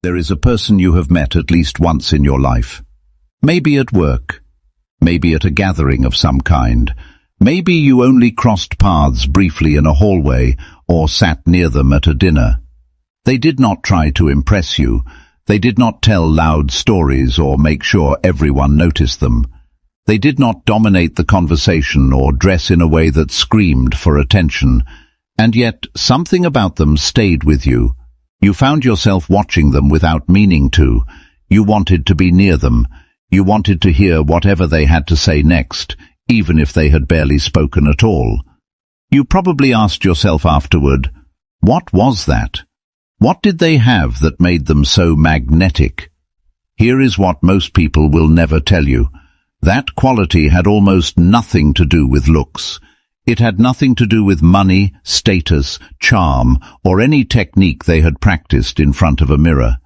There is a person you have met at least once in your life. Maybe at work, maybe at a gathering of some kind, maybe you only crossed paths briefly in a hallway or sat near them at a dinner. They did not try to impress you. They did not tell loud stories or make sure everyone noticed them. They did not dominate the conversation or dress in a way that screamed for attention. And yet something about them stayed with you. You found yourself watching them without meaning to. You wanted to be near them. You wanted to hear whatever they had to say next, even if they had barely spoken at all. You probably asked yourself afterward, what was that? What did they have that made them so magnetic? Here is what most people will never tell you. That quality had almost nothing to do with looks. It had nothing to do with money, status, charm, or any technique they had practiced in front of a mirror.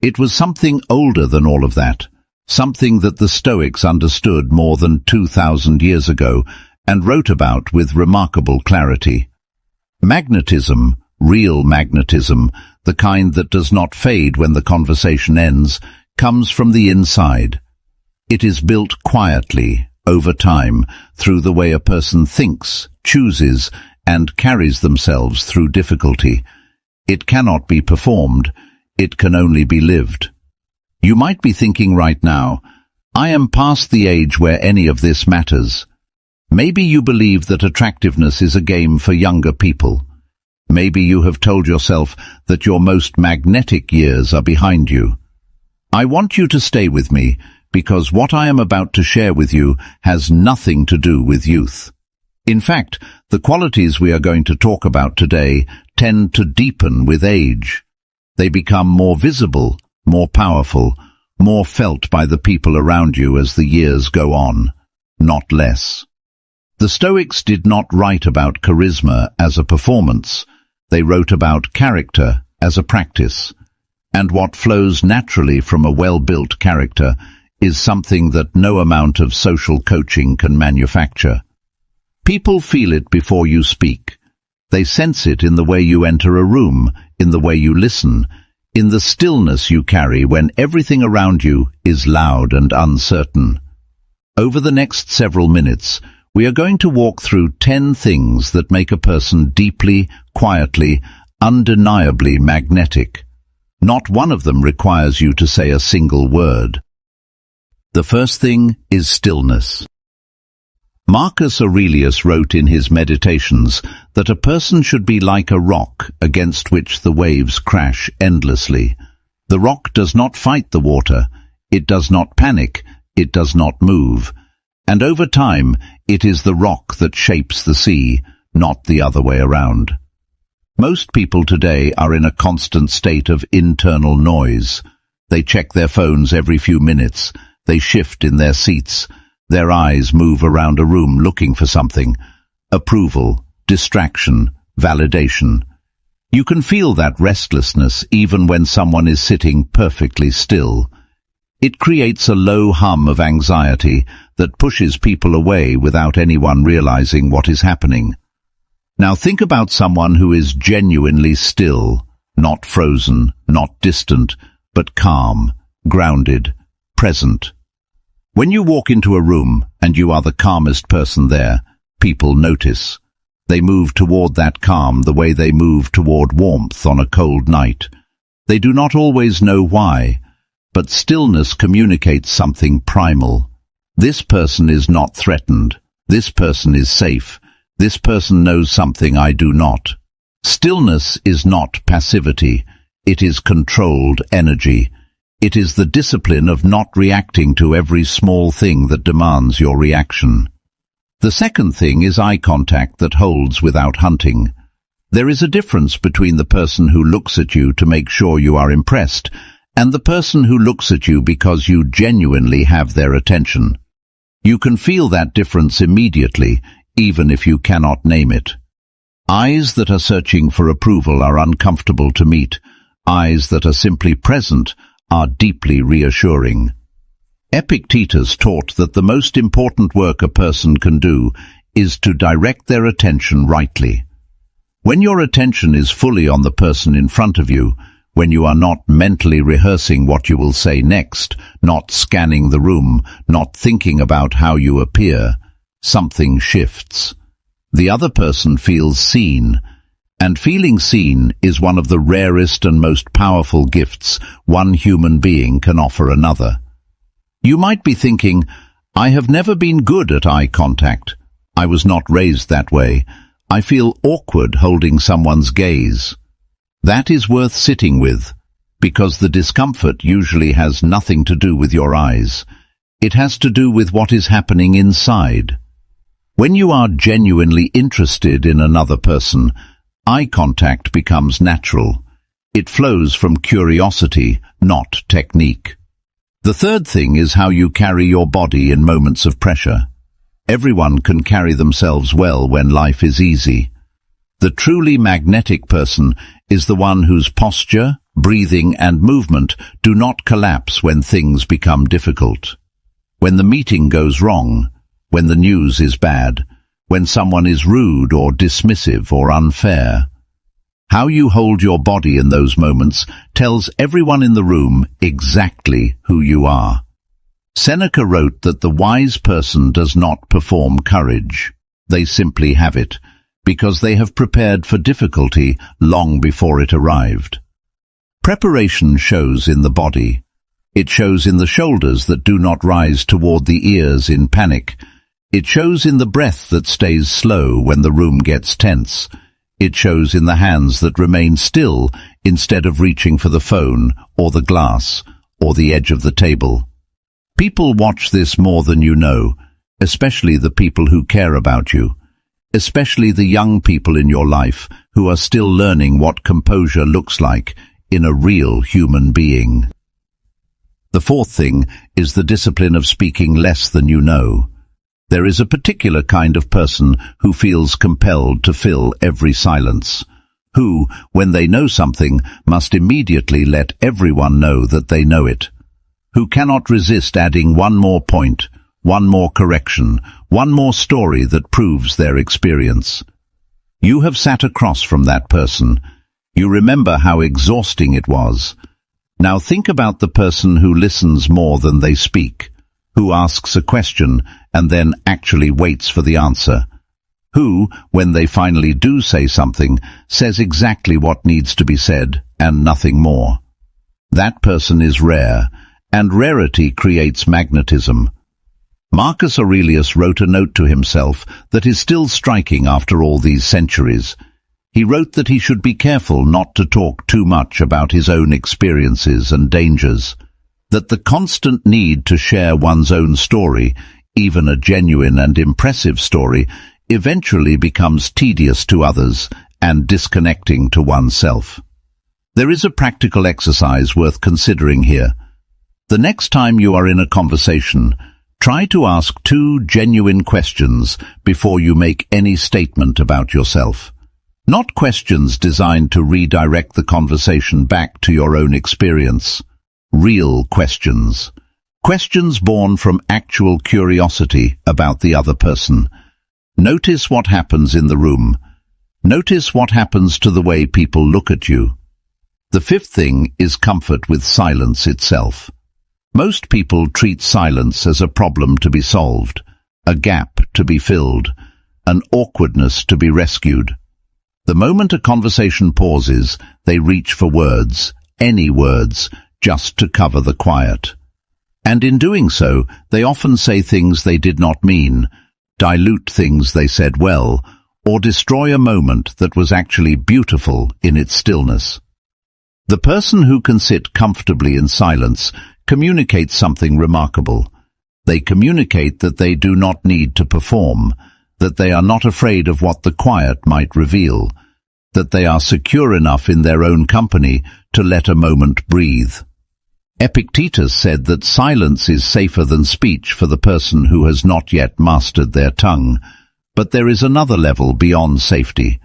It was something older than all of that, something that the Stoics understood more than 2,000 years ago and wrote about with remarkable clarity. Magnetism, real magnetism, the kind that does not fade when the conversation ends, comes from the inside. It is built quietly, over time, through the way a person thinks, chooses, and carries themselves through difficulty. It cannot be performed. It can only be lived. You might be thinking right now, I am past the age where any of this matters. Maybe you believe that attractiveness is a game for younger people. Maybe you have told yourself that your most magnetic years are behind you. I want you to stay with me, because what I am about to share with you has nothing to do with youth. In fact, the qualities we are going to talk about today tend to deepen with age. They become more visible, more powerful, more felt by the people around you as the years go on, not less. The Stoics did not write about charisma as a performance. They wrote about character as a practice. And what flows naturally from a well-built character is something that no amount of social coaching can manufacture. People feel it before you speak. They sense it in the way you enter a room, in the way you listen, in the stillness you carry when everything around you is loud and uncertain. Over the next several minutes, we are going to walk through 10 things that make a person deeply, quietly, undeniably magnetic. Not one of them requires you to say a single word. The first thing is stillness. Marcus Aurelius wrote in his Meditations that a person should be like a rock against which the waves crash endlessly. The rock does not fight the water, it does not panic, it does not move. And over time, it is the rock that shapes the sea, not the other way around. Most people today are in a constant state of internal noise. They check their phones every few minutes. They shift in their seats. Their eyes move around a room looking for something. Approval, distraction, validation. You can feel that restlessness even when someone is sitting perfectly still. It creates a low hum of anxiety that pushes people away without anyone realizing what is happening. Now think about someone who is genuinely still, not frozen, not distant, but calm, grounded, present. When you walk into a room and you are the calmest person there, people notice. They move toward that calm the way they move toward warmth on a cold night. They do not always know why, but stillness communicates something primal. This person is not threatened. This person is safe. This person knows something I do not. Stillness is not passivity. It is controlled energy. It is the discipline of not reacting to every small thing that demands your reaction. The second thing is eye contact that holds without hunting. There is a difference between the person who looks at you to make sure you are impressed and the person who looks at you because you genuinely have their attention. You can feel that difference immediately, even if you cannot name it. Eyes that are searching for approval are uncomfortable to meet. Eyes that are simply present are deeply reassuring. Epictetus taught that the most important work a person can do is to direct their attention rightly. When your attention is fully on the person in front of you, when you are not mentally rehearsing what you will say next, not scanning the room, not thinking about how you appear, something shifts. The other person feels seen, and feeling seen is one of the rarest and most powerful gifts one human being can offer another. You might be thinking, I have never been good at eye contact. I was not raised that way. I feel awkward holding someone's gaze. That is worth sitting with, because the discomfort usually has nothing to do with your eyes. It has to do with what is happening inside. When you are genuinely interested in another person, eye contact becomes natural. It flows from curiosity, not technique. The third thing is how you carry your body in moments of pressure. Everyone can carry themselves well when life is easy. The truly magnetic person is the one whose posture, breathing and movement do not collapse when things become difficult. When the meeting goes wrong, when the news is bad, when someone is rude or dismissive or unfair. How you hold your body in those moments tells everyone in the room exactly who you are. Seneca wrote that the wise person does not perform courage. They simply have it, because they have prepared for difficulty long before it arrived. Preparation shows in the body. It shows in the shoulders that do not rise toward the ears in panic. It shows in the breath that stays slow when the room gets tense. It shows in the hands that remain still instead of reaching for the phone or the glass or the edge of the table. People watch this more than you know, especially the people who care about you, especially the young people in your life who are still learning what composure looks like in a real human being. The fourth thing is the discipline of speaking less than you know. There is a particular kind of person who feels compelled to fill every silence, who, when they know something, must immediately let everyone know that they know it, who cannot resist adding one more point, one more correction, one more story that proves their experience. You have sat across from that person. You remember how exhausting it was. Now think about the person who listens more than they speak, who asks a question and then actually waits for the answer, who, when they finally do say something, says exactly what needs to be said and nothing more. That person is rare, and rarity creates magnetism. Marcus Aurelius wrote a note to himself that is still striking after all these centuries. He wrote that he should be careful not to talk too much about his own experiences and dangers, that the constant need to share one's own story, even a genuine and impressive story, eventually becomes tedious to others and disconnecting to oneself. There is a practical exercise worth considering here. The next time you are in a conversation, try to ask 2 genuine questions before you make any statement about yourself. Not questions designed to redirect the conversation back to your own experience. Real questions. Questions born from actual curiosity about the other person. Notice what happens in the room. Notice what happens to the way people look at you. The fifth thing is comfort with silence itself. Most people treat silence as a problem to be solved, a gap to be filled, an awkwardness to be rescued. The moment a conversation pauses, they reach for words, any words, just to cover the quiet. And in doing so, they often say things they did not mean, dilute things they said well, or destroy a moment that was actually beautiful in its stillness. The person who can sit comfortably in silence communicates something remarkable. They communicate that they do not need to perform, that they are not afraid of what the quiet might reveal, that they are secure enough in their own company to let a moment breathe. Epictetus said that silence is safer than speech for the person who has not yet mastered their tongue, but there is another level beyond safety.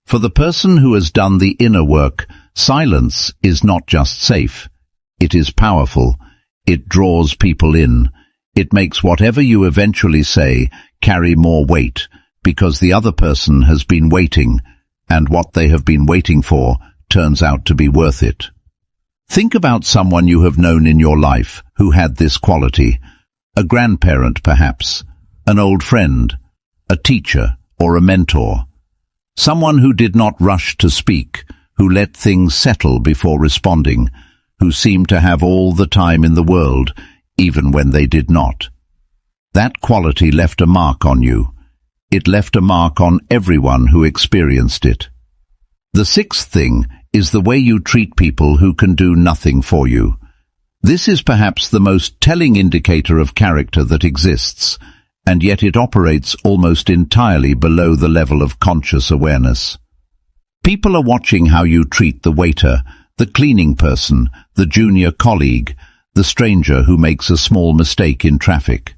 For the person who has done the inner work, silence is not just safe. It is powerful. It draws people in. It makes whatever you eventually say carry more weight, because the other person has been waiting, and what they have been waiting for turns out to be worth it. Think about someone you have known in your life who had this quality. A grandparent, perhaps, an old friend, a teacher, or a mentor. Someone who did not rush to speak, who let things settle before responding, who seemed to have all the time in the world, even when they did not. That quality left a mark on you. It left a mark on everyone who experienced it. The sixth thing is the way you treat people who can do nothing for you. This is perhaps the most telling indicator of character that exists, and yet it operates almost entirely below the level of conscious awareness. People are watching how you treat the waiter, the cleaning person, the junior colleague, the stranger who makes a small mistake in traffic.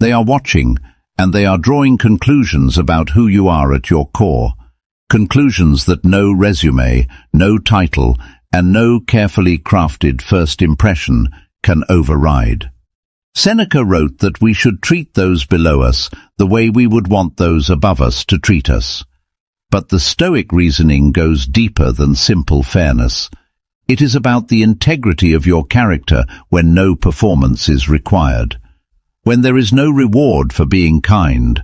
They are watching, and they are drawing conclusions about who you are at your core, conclusions that no resume, no title, and no carefully crafted first impression can override. Seneca wrote that we should treat those below us the way we would want those above us to treat us. But the Stoic reasoning goes deeper than simple fairness. It is about the integrity of your character when no performance is required, when there is no reward for being kind,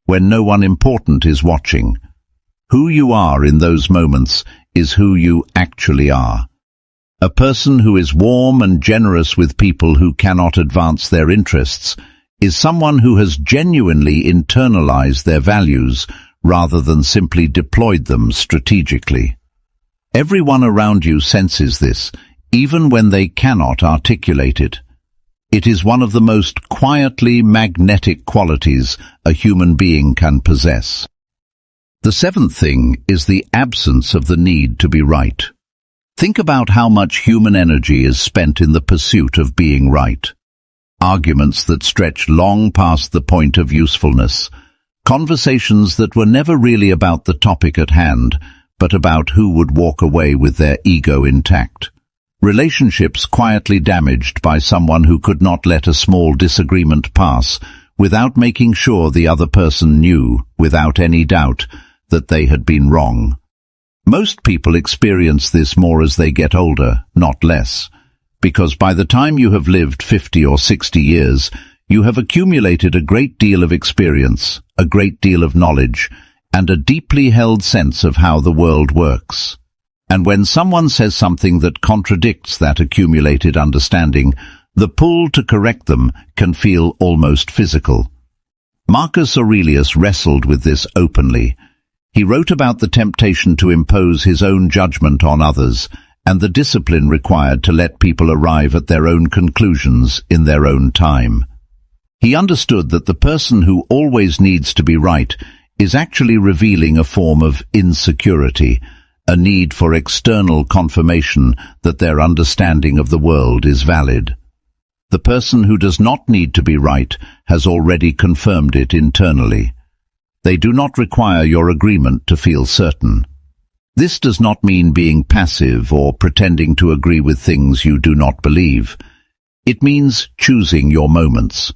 when no one important is watching. Who you are in those moments is who you actually are. A person who is warm and generous with people who cannot advance their interests is someone who has genuinely internalized their values rather than simply deployed them strategically. Everyone around you senses this, even when they cannot articulate it. It is one of the most quietly magnetic qualities a human being can possess. The seventh thing is the absence of the need to be right. Think about how much human energy is spent in the pursuit of being right. Arguments that stretch long past the point of usefulness. Conversations that were never really about the topic at hand, but about who would walk away with their ego intact. Relationships quietly damaged by someone who could not let a small disagreement pass without making sure the other person knew, without any doubt, that they had been wrong. Most people experience this more as they get older, not less, because by the time you have lived 50 or 60 years, you have accumulated a great deal of experience, a great deal of knowledge, and a deeply held sense of how the world works. And when someone says something that contradicts that accumulated understanding, the pull to correct them can feel almost physical. Marcus Aurelius wrestled with this openly. He wrote about the temptation to impose his own judgment on others and the discipline required to let people arrive at their own conclusions in their own time. He understood that the person who always needs to be right is actually revealing a form of insecurity, a need for external confirmation that their understanding of the world is valid. The person who does not need to be right has already confirmed it internally. They do not require your agreement to feel certain. This does not mean being passive or pretending to agree with things you do not believe. It means choosing your moments.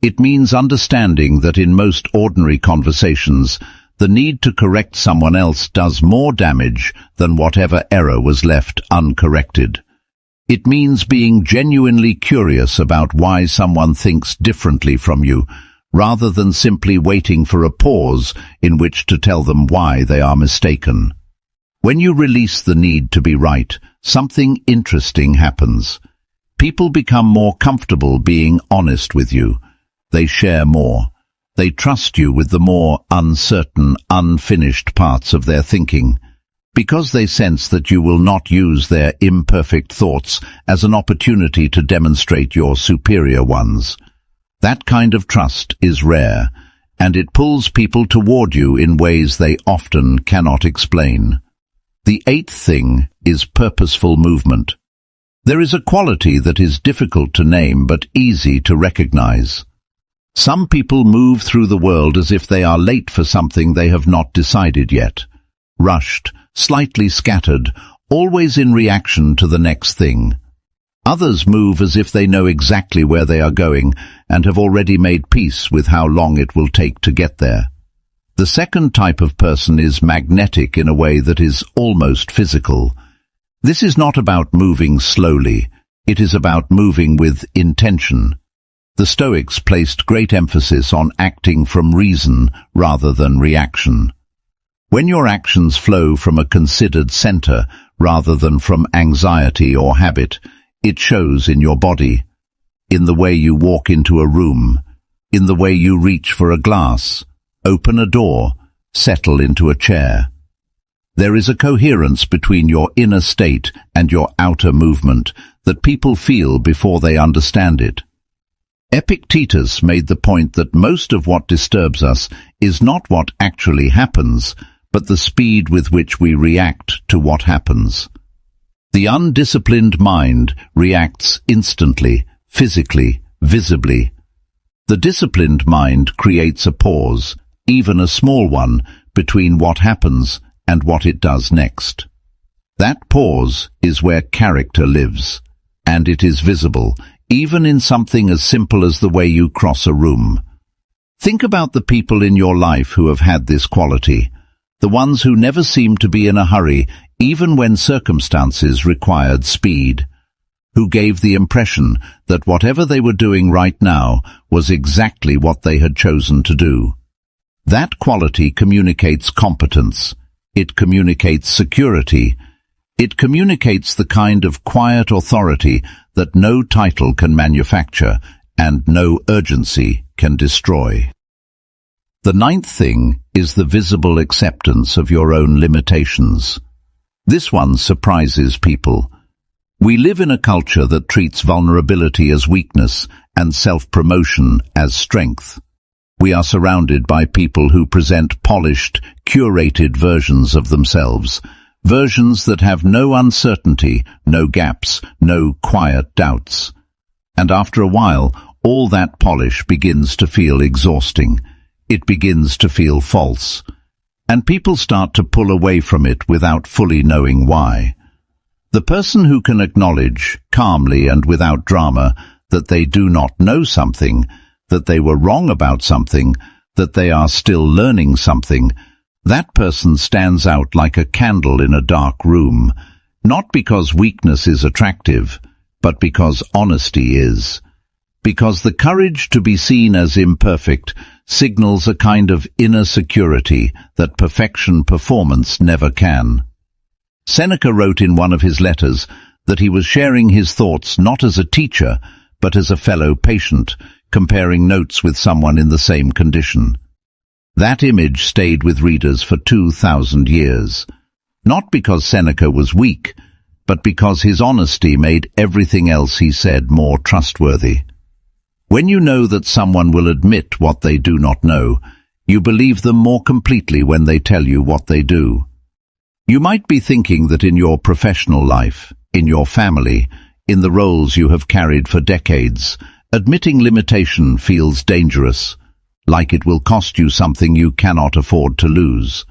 It means understanding that in most ordinary conversations, the need to correct someone else does more damage than whatever error was left uncorrected. It means being genuinely curious about why someone thinks differently from you, rather than simply waiting for a pause in which to tell them why they are mistaken. When you release the need to be right, something interesting happens. People become more comfortable being honest with you. They share more. They trust you with the more uncertain, unfinished parts of their thinking, because they sense that you will not use their imperfect thoughts as an opportunity to demonstrate your superior ones. That kind of trust is rare, and it pulls people toward you in ways they often cannot explain. The eighth thing is purposeful movement. There is a quality that is difficult to name but easy to recognize. Some people move through the world as if they are late for something they have not decided yet. Rushed, slightly scattered, always in reaction to the next thing. Others move as if they know exactly where they are going and have already made peace with how long it will take to get there. The second type of person is magnetic in a way that is almost physical. This is not about moving slowly, it is about moving with intention. The Stoics placed great emphasis on acting from reason rather than reaction. When your actions flow from a considered center rather than from anxiety or habit, it shows in your body, in the way you walk into a room, in the way you reach for a glass, open a door, settle into a chair. There is a coherence between your inner state and your outer movement that people feel before they understand it. Epictetus made the point that most of what disturbs us is not what actually happens, but the speed with which we react to what happens. The undisciplined mind reacts instantly, physically, visibly. The disciplined mind creates a pause, even a small one, between what happens and what it does next. That pause is where character lives, and it is visible, even in something as simple as the way you cross a room. Think about the people in your life who have had this quality, the ones who never seemed to be in a hurry, even when circumstances required speed, who gave the impression that whatever they were doing right now was exactly what they had chosen to do. That quality communicates competence. It communicates security. It communicates the kind of quiet authority that no title can manufacture and no urgency can destroy. The ninth thing is the visible acceptance of your own limitations. This one surprises people. We live in a culture that treats vulnerability as weakness and self-promotion as strength. We are surrounded by people who present polished, curated versions of themselves, versions that have no uncertainty, no gaps, no quiet doubts. And after a while, all that polish begins to feel exhausting. It begins to feel false. And people start to pull away from it without fully knowing why. The person who can acknowledge, calmly and without drama, that they do not know something, that they were wrong about something, that they are still learning something, that person stands out like a candle in a dark room, not because weakness is attractive, but because honesty is. Because the courage to be seen as imperfect signals a kind of inner security that perfection performance never can. Seneca wrote in one of his letters that he was sharing his thoughts not as a teacher, but as a fellow patient, comparing notes with someone in the same condition. That image stayed with readers for 2,000 years, not because Seneca was weak, but because his honesty made everything else he said more trustworthy. When you know that someone will admit what they do not know, you believe them more completely when they tell you what they do. You might be thinking that in your professional life, in your family, in the roles you have carried for decades, admitting limitation feels dangerous, like it will cost you something you cannot afford to lose.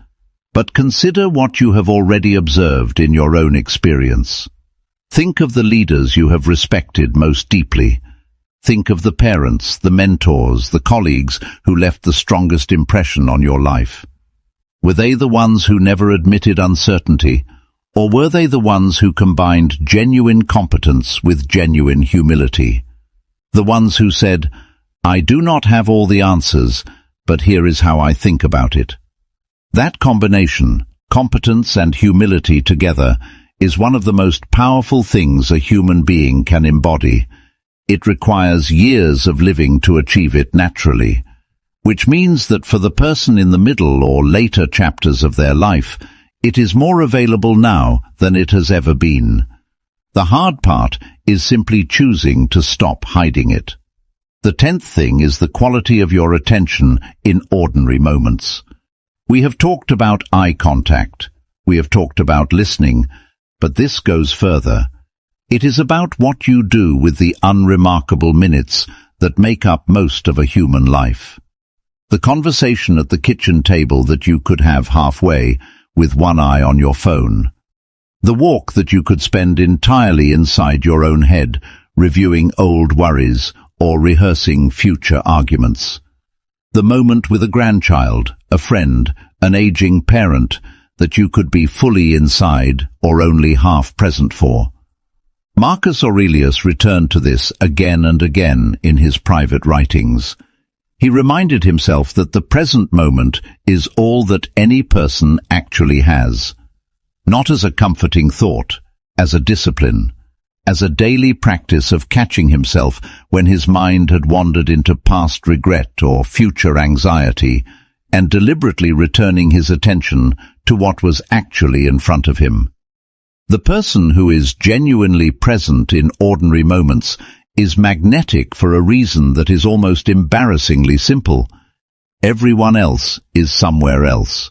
But consider what you have already observed in your own experience. Think of the leaders you have respected most deeply. Think of the parents, the mentors, the colleagues who left the strongest impression on your life. Were they the ones who never admitted uncertainty, or were they the ones who combined genuine competence with genuine humility? The ones who said, "I do not have all the answers, but here is how I think about it." That combination, competence and humility together, is one of the most powerful things a human being can embody. It requires years of living to achieve it naturally, which means that for the person in the middle or later chapters of their life, it is more available now than it has ever been. The hard part is simply choosing to stop hiding it. The 10th thing is the quality of your attention in ordinary moments. We have talked about eye contact. We have talked about listening, but this goes further. It is about what you do with the unremarkable minutes that make up most of a human life. The conversation at the kitchen table that you could have halfway with one eye on your phone. The walk that you could spend entirely inside your own head, reviewing old worries or rehearsing future arguments. The moment with a grandchild, a friend, an aging parent that you could be fully inside or only half present for. Marcus Aurelius returned to this again and again in his private writings. He reminded himself that the present moment is all that any person actually has, not as a comforting thought, as a discipline, as a daily practice of catching himself when his mind had wandered into past regret or future anxiety, and deliberately returning his attention to what was actually in front of him. The person who is genuinely present in ordinary moments is magnetic for a reason that is almost embarrassingly simple. Everyone else is somewhere else.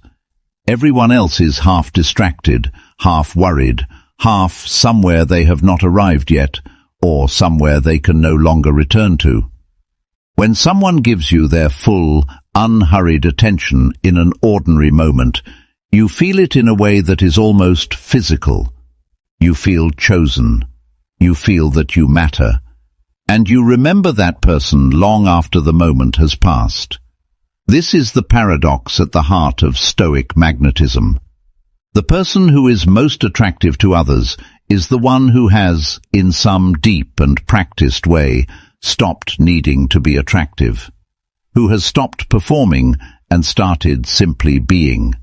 Everyone else is half distracted, half worried, half somewhere they have not arrived yet, or somewhere they can no longer return to. When someone gives you their full, unhurried attention in an ordinary moment, you feel it in a way that is almost physical. You feel chosen. You feel that you matter. And you remember that person long after the moment has passed. This is the paradox at the heart of Stoic magnetism. The person who is most attractive to others is the one who has, in some deep and practiced way, stopped needing to be attractive, who has stopped performing and started simply being,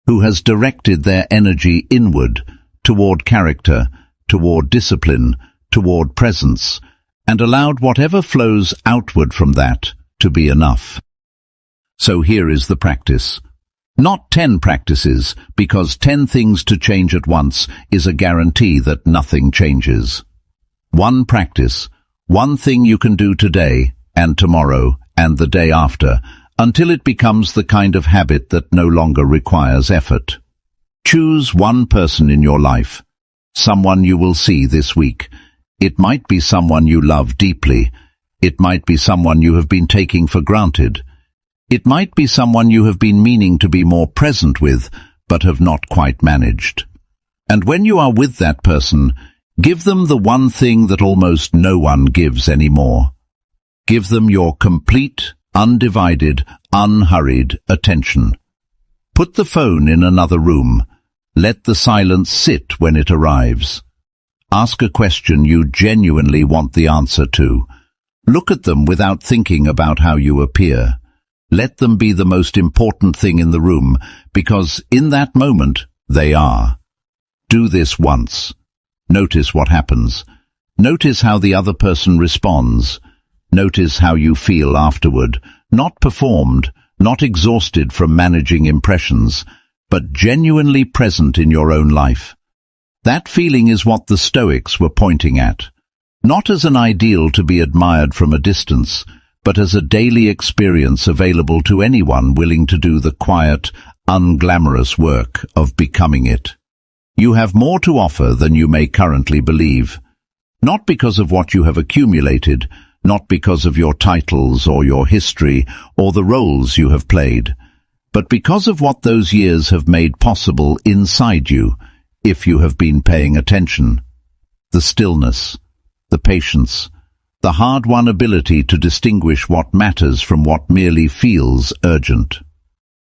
who has directed their energy inward, toward character, toward discipline, toward presence, and allowed whatever flows outward from that to be enough. So here is the practice. Not 10 practices, because 10 things to change at once is a guarantee that nothing changes. One practice, one thing you can do today, and tomorrow, and the day after, until it becomes the kind of habit that no longer requires effort. Choose one person in your life, someone you will see this week. It might be someone you love deeply. It might be someone you have been taking for granted. It might be someone you have been meaning to be more present with, but have not quite managed. And when you are with that person, give them the one thing that almost no one gives anymore. Give them your complete, undivided, unhurried attention. Put the phone in another room. Let the silence sit when it arrives. Ask a question you genuinely want the answer to. Look at them without thinking about how you appear. Let them be the most important thing in the room, because in that moment, they are. Do this once. Notice what happens. Notice how the other person responds. Notice how you feel afterward, not performed, not exhausted from managing impressions, but genuinely present in your own life. That feeling is what the Stoics were pointing at, not as an ideal to be admired from a distance, but as a daily experience available to anyone willing to do the quiet, unglamorous work of becoming it. You have more to offer than you may currently believe, not because of what you have accumulated, not because of your titles or your history or the roles you have played, but because of what those years have made possible inside you, if you have been paying attention. The stillness, the patience, the hard-won ability to distinguish what matters from what merely feels urgent.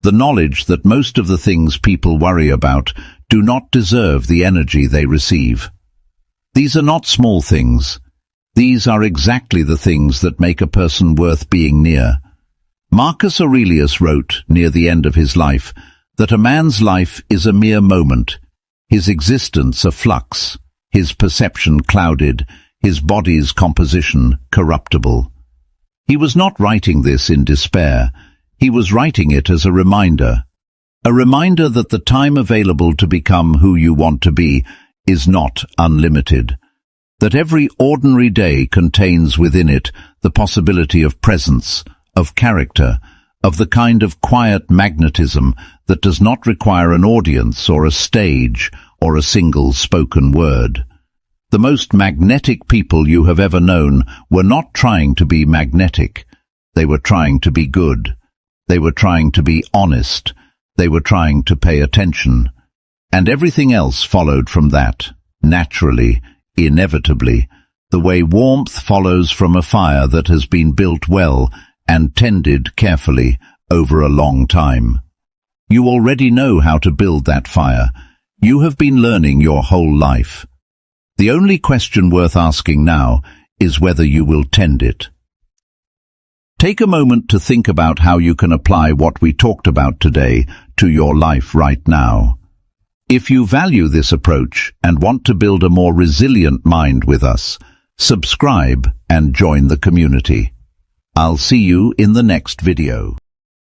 The knowledge that most of the things people worry about do not deserve the energy they receive. These are not small things. These are exactly the things that make a person worth being near. Marcus Aurelius wrote, near the end of his life, that a man's life is a mere moment, his existence a flux, his perception clouded, his body's composition corruptible. He was not writing this in despair. He was writing it as a reminder that the time available to become who you want to be is not unlimited, that every ordinary day contains within it the possibility of presence, of character, of the kind of quiet magnetism that does not require an audience or a stage or a single spoken word. The most magnetic people you have ever known were not trying to be magnetic. They were trying to be good. They were trying to be honest. They were trying to pay attention. And everything else followed from that, naturally, inevitably, the way warmth follows from a fire that has been built well and tended carefully over a long time. You already know how to build that fire. You have been learning your whole life. The only question worth asking now is whether you will tend it. Take a moment to think about how you can apply what we talked about today to your life right now. If you value this approach and want to build a more resilient mind with us, subscribe and join the community. I'll see you in the next video.